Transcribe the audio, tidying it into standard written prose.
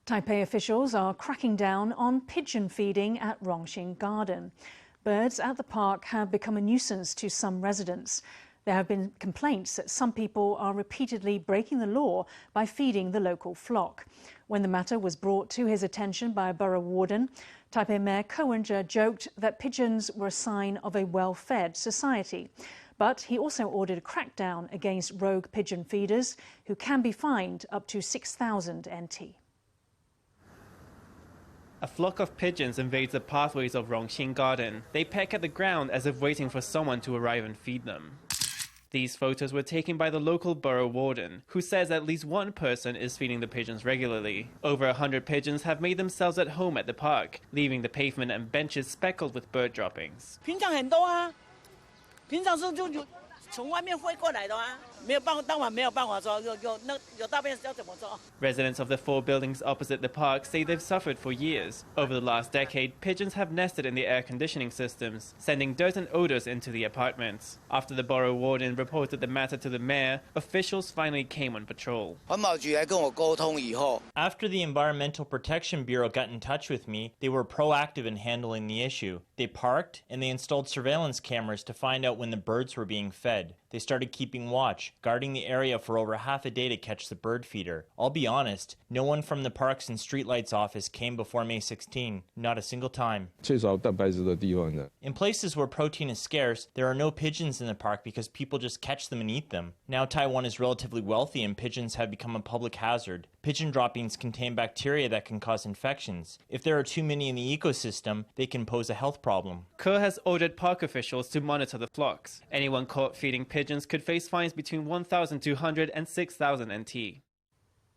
Taipei officials are cracking down on pigeon feeding at Rongxing Garden. Birds at the park have become a nuisance to some residents. There have been complaints that some people are repeatedly breaking the law by feeding the local flock. When the matter was brought to his attention by a borough warden, Taipei Mayor Ko Wen-je joked that pigeons were a sign of a well-fed society. But he also ordered a crackdown against rogue pigeon feeders, who can be fined up to 6,000 NT. A flock of pigeons invades the pathways of Rongxing Garden. They peck at the ground as if waiting for someone to arrive and feed them. These photos were taken by the local borough warden, who says at least one person is feeding the pigeons regularly. Over 100 pigeons have made themselves at home at the park, leaving the pavement and benches speckled with bird droppings. Residents of the 4 buildings opposite the park say they've suffered for years. Over the last decade, pigeons have nested in the air conditioning systems, sending dirt and odors into the apartments. After the borough warden reported the matter to the mayor, officials finally came on patrol. After the Environmental Protection Bureau got in touch with me, they were proactive in handling the issue. They parked and they installed surveillance cameras to find out when the birds were being fed. They started keeping watch, guarding the area for over half a day to catch the bird feeder. I'll be honest, no one from the Parks and Streetlights office came before May 16, not a single time. In places where protein is scarce, there are no pigeons in the park because people just catch them and eat them. Now Taiwan is relatively wealthy and pigeons have become a public hazard. Pigeon droppings contain bacteria that can cause infections. If there are too many in the ecosystem, they can pose a health problem. Ko has ordered park officials to monitor the flocks. Anyone caught feeding pigeons could face fines between 1,200 and 6,000 NT.